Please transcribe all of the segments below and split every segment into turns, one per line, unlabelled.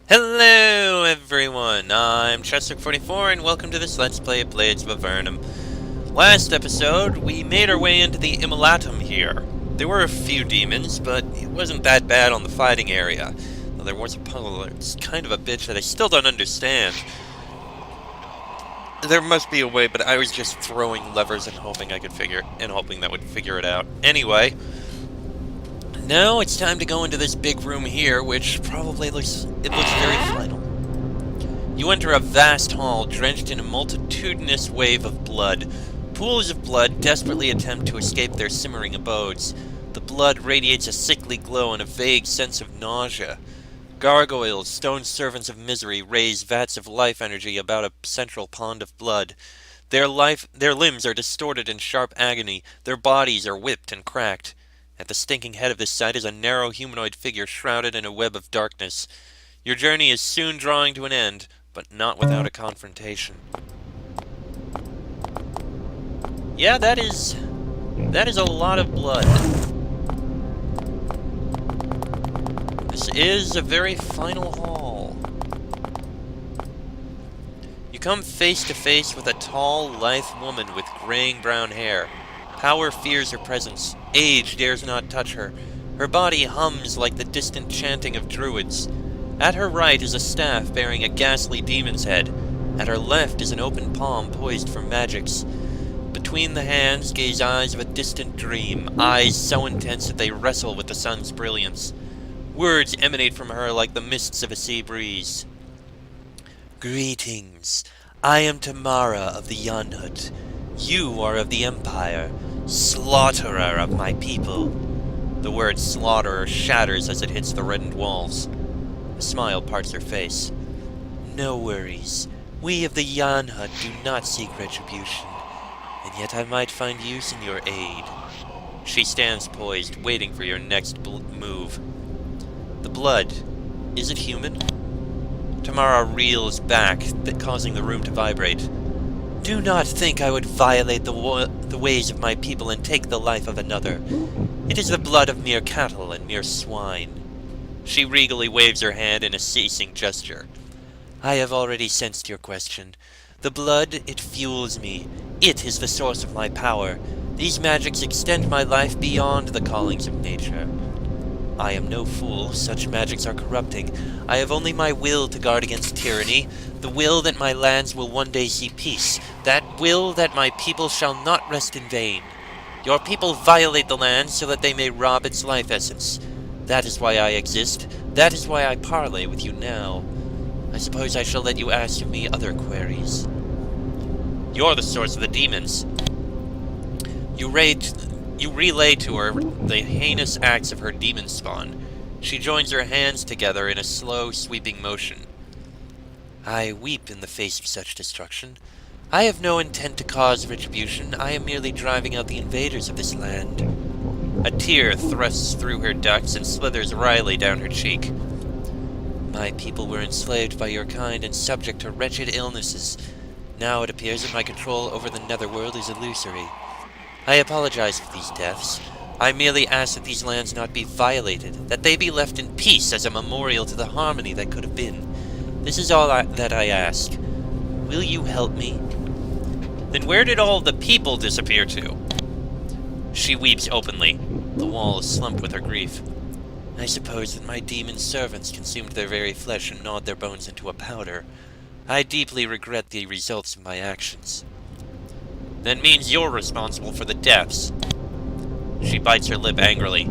Hello everyone, I'm Chester44 and welcome to this Let's Play of Blades of Avernum. Last episode, we made our way into the Immolatum here. There were a few demons, but it wasn't that bad on the fighting area. Though there was a puzzle that's kind of a bitch that I still don't understand. There must be a way, but I was just throwing levers and hoping that would figure it out. Anyway, now it's time to go into this big room here, which probably looks very final. You enter a vast hall drenched in a multitudinous wave of blood. Pools of blood desperately attempt to escape their simmering abodes. The blood radiates a sickly glow and a vague sense of nausea. Gargoyles, stone servants of misery, raise vats of life energy about a central pond of blood. Their limbs are distorted in sharp agony. Their bodies are whipped and cracked. At the stinking head of this sight is a narrow humanoid figure shrouded in a web of darkness. Your journey is soon drawing to an end, but not without a confrontation. Yeah, that is a lot of blood. This is a very final hall. You come face to face with a tall, lithe woman with graying brown hair. Power fears her presence. Age dares not touch her. Her body hums like the distant chanting of druids. At her right is a staff bearing a ghastly demon's head. At her left is an open palm poised for magics. Between the hands gaze eyes of a distant dream, eyes so intense that they wrestle with the sun's brilliance. Words emanate from her like the mists of a sea breeze. Greetings. I am Tamara of the Yanhut. You are of the Empire, slaughterer of my people. The word slaughterer shatters as it hits the reddened walls. A smile parts her face. No worries. We of the Yanhut do not seek retribution, and yet I might find use in your aid. She stands poised, waiting for your next move. The blood. Is it human? Tamara reels back, causing the room to vibrate. Do not think I would violate the ways of my people and take the life of another. It is the blood of mere cattle and mere swine. She regally waves her hand in a ceasing gesture. I have already sensed your question. The blood, it fuels me. It is the source of my power. These magics extend my life beyond the callings of nature. I am no fool. Such magics are corrupting. I have only my will to guard against tyranny, the will that my lands will one day see peace, that will that my people shall not rest in vain. Your people violate the land so that they may rob its life essence. That is why I exist. That is why I parley with you now. I suppose I shall let you ask of me other queries. You're the source of the demons. You relay to her the heinous acts of her demon spawn. She joins her hands together in a slow, sweeping motion. I weep in the face of such destruction. I have no intent to cause retribution. I am merely driving out the invaders of this land. A tear thrusts through her ducts and slithers wryly down her cheek. My people were enslaved by your kind and subject to wretched illnesses. Now it appears that my control over the netherworld is illusory. I apologize for these deaths. I merely ask that these lands not be violated, that they be left in peace as a memorial to the harmony that could have been. This is all that I ask. Will you help me? Then where did all the people disappear to? She weeps openly. The wall is slumped with her grief. I suppose that my demon servants consumed their very flesh and gnawed their bones into a powder. I deeply regret the results of my actions. That means you're responsible for the deaths. She bites her lip angrily.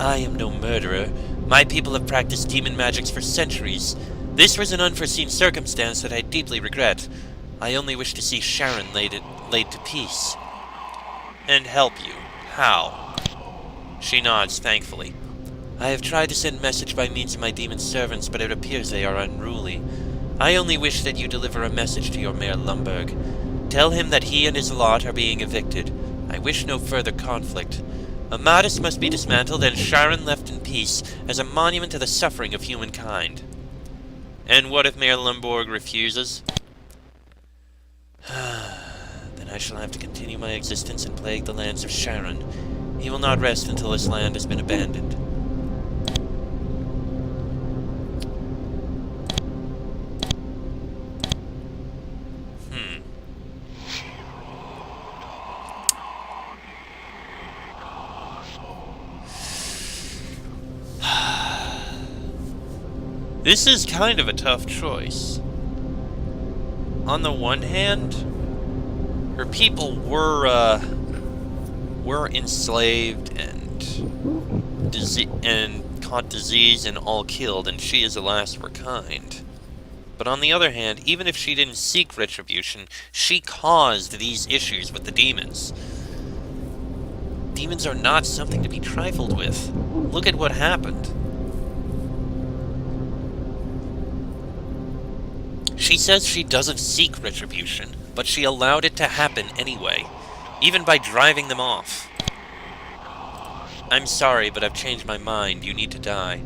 I am no murderer. My people have practiced demon magics for centuries. This was an unforeseen circumstance that I deeply regret. I only wish to see Sharon laid to peace. And help you. How? She nods thankfully. I have tried to send message by means of my demon servants, but it appears they are unruly. I only wish that you deliver a message to your Mayor Lumberg. Tell him that he and his lot are being evicted. I wish no further conflict. Amadis must be dismantled and Sharon left in peace as a monument to the suffering of humankind. And what if Mayor Lumberg refuses? Then I shall have to continue my existence and plague the lands of Sharon. He will not rest until this land has been abandoned. This is kind of a tough choice. On the one hand, her people were enslaved and caught disease and all killed, and she is the last of her kind. But on the other hand, even if she didn't seek retribution, she caused these issues with the demons. Demons are not something to be trifled with. Look at what happened. She says she doesn't seek retribution, but she allowed it to happen anyway, even by driving them off. I'm sorry, but I've changed my mind. You need to die.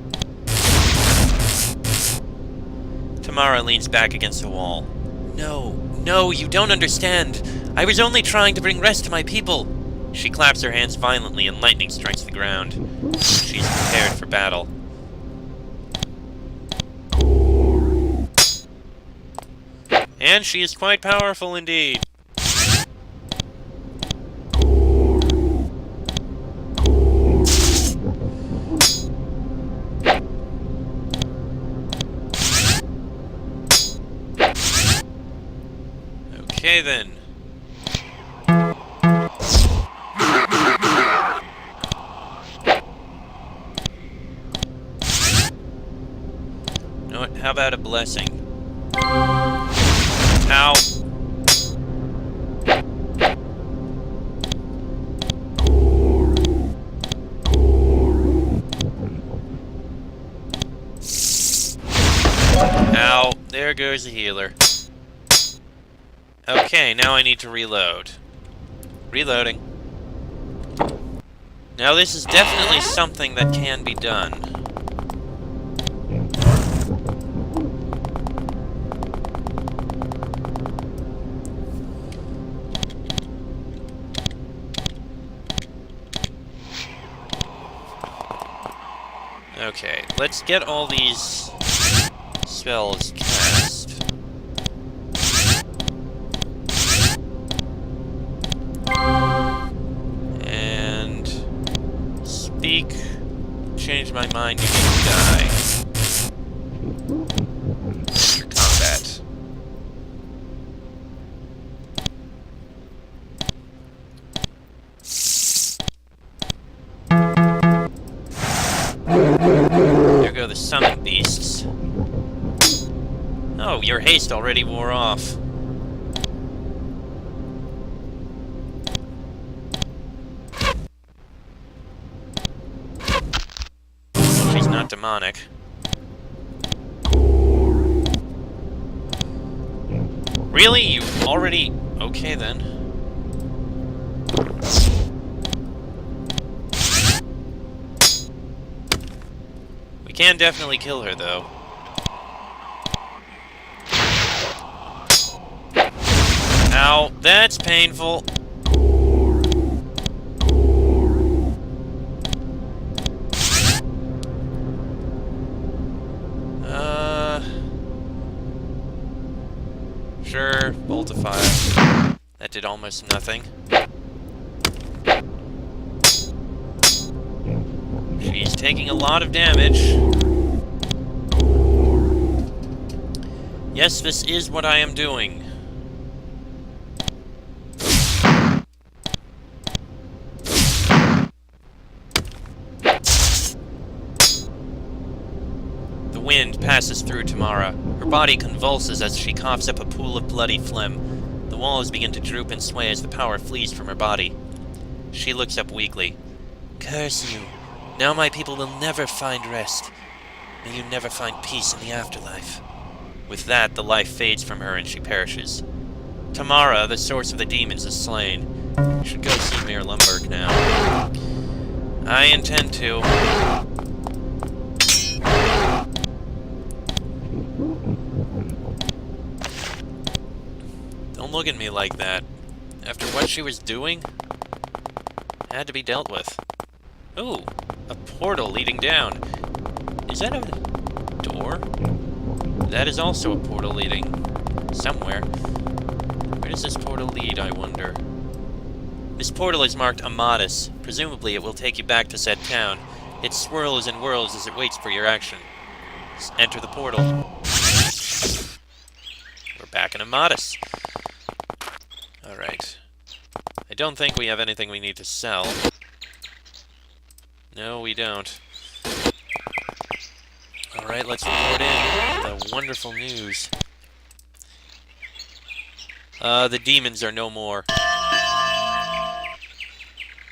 Tamara leans back against the wall. No, you don't understand. I was only trying to bring rest to my people. She claps her hands violently and lightning strikes the ground. She's prepared for battle. And she is quite powerful indeed. Okay then. You know what? How about a blessing? Ow. Ow. There goes the healer. Okay, now I need to reload. Reloading. Now this is definitely something that can be done. Okay, let's get all these spells cast. And speak. Change my mind, you need to die. Enter combat. There go the summon beasts. Oh, your haste already wore off. She's not demonic. Really? You already... Okay then. We can definitely kill her, though. Ow, that's painful. Sure, bolt of fire. That did almost nothing. She's taking a lot of damage. Yes, this is what I am doing. The wind passes through Tamara. Her body convulses as she coughs up a pool of bloody phlegm. The walls begin to droop and sway as the power flees from her body. She looks up weakly. Curse you. Now my people will never find rest. May you never find peace in the afterlife. With that, the life fades from her and she perishes. Tamara, the source of the demons, is slain. You should go see Mayor Lumberg now. I intend to. Don't look at me like that. After what she was doing, had to be dealt with. Ooh, a portal leading down. Is that a door? That is also a portal leading somewhere. Where does this portal lead, I wonder? This portal is marked Amatis. Presumably it will take you back to said town. It swirls and whirls as it waits for your action. Let's enter the portal. We're back in Amatis. Alright. I don't think we have anything we need to sell. No, we don't. Alright, let's report in the wonderful news. The demons are no more.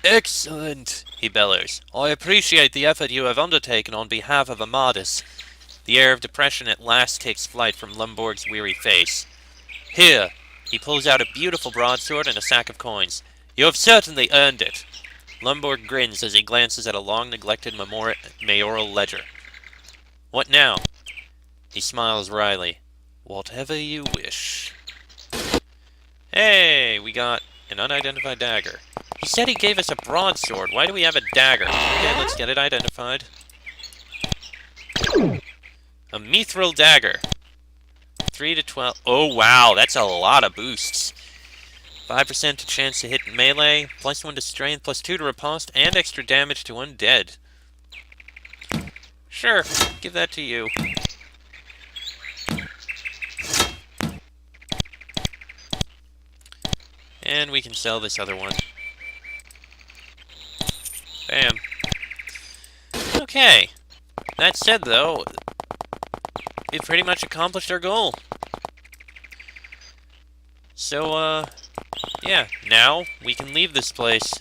Excellent, he bellers. I appreciate the effort you have undertaken on behalf of Amadis. The air of depression at last takes flight from Lumborg's weary face. Here, he pulls out a beautiful broadsword and a sack of coins. You have certainly earned it. Lumborg grins as he glances at a long-neglected mayoral ledger. What now? He smiles wryly. Whatever you wish. Hey, we got an unidentified dagger. He said he gave us a broadsword. Why do we have a dagger? Okay, let's get it identified. A mithril dagger. 3 to 12. Oh, wow, that's a lot of boosts. 5% to chance to hit melee, +1 to strength, +2 to riposte, and extra damage to undead. Sure, give that to you. And we can sell this other one. Bam. Okay. That said, though, we've pretty much accomplished our goal. So, yeah, now we can leave this place.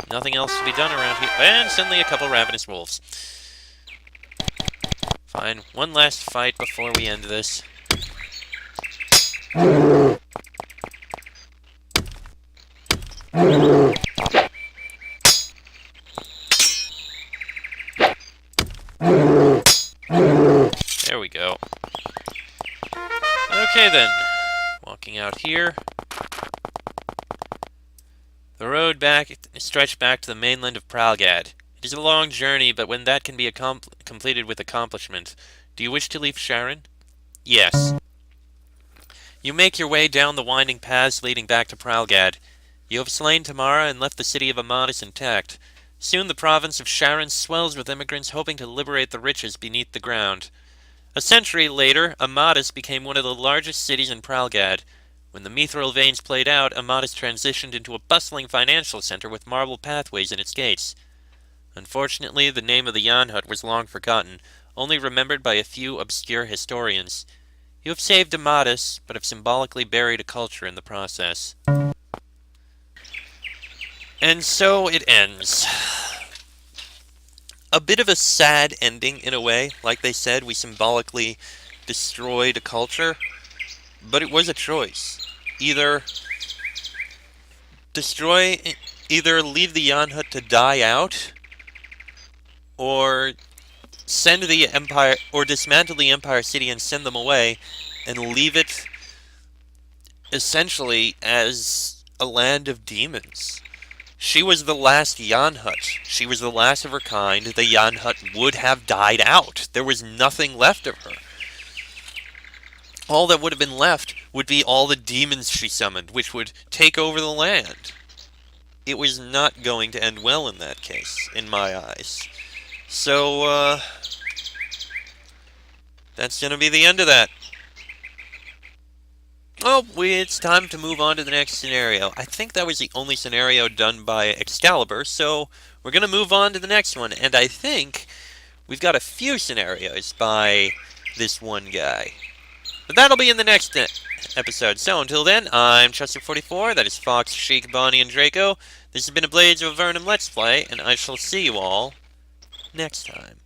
Nothing else to be done around here. And suddenly a couple ravenous wolves. Fine, one last fight before we end this. There we go. Okay then, walking out here. The road back stretched back to the mainland of Pralgad. It is a long journey, but when that can be completed with accomplishment, do you wish to leave Sharon? Yes. You make your way down the winding paths leading back to Pralgad. You have slain Tamara and left the city of Amadis intact. Soon the province of Sharon swells with immigrants hoping to liberate the riches beneath the ground. A century later, Amadis became one of the largest cities in Pralgad. When the mithril veins played out, Amadis transitioned into a bustling financial center with marble pathways in its gates. Unfortunately, the name of the Yanhut was long forgotten, only remembered by a few obscure historians. You have saved Amadis, but have symbolically buried a culture in the process. And so it ends. A bit of a sad ending, in a way. Like they said, we symbolically destroyed a culture. But it was a choice. Either leave the Yanhut to die out, or send the Empire, or dismantle the Empire City and send them away, and leave it essentially as a land of demons. She was the last Yanhut. She was the last of her kind. The Yanhut would have died out. There was nothing left of her. All that would have been left would be all the demons she summoned, which would take over the land. It was not going to end well in that case, in my eyes. So, that's going to be the end of that. Oh, it's time to move on to the next scenario. I think that was the only scenario done by Excalibur, so we're going to move on to the next one. And I think we've got a few scenarios by this one guy. But that'll be in the next episode. So until then, I'm Chester44, that is Fox, Sheik, Bonnie, and Draco. This has been a Blades of Avernum Let's Play, and I shall see you all next time.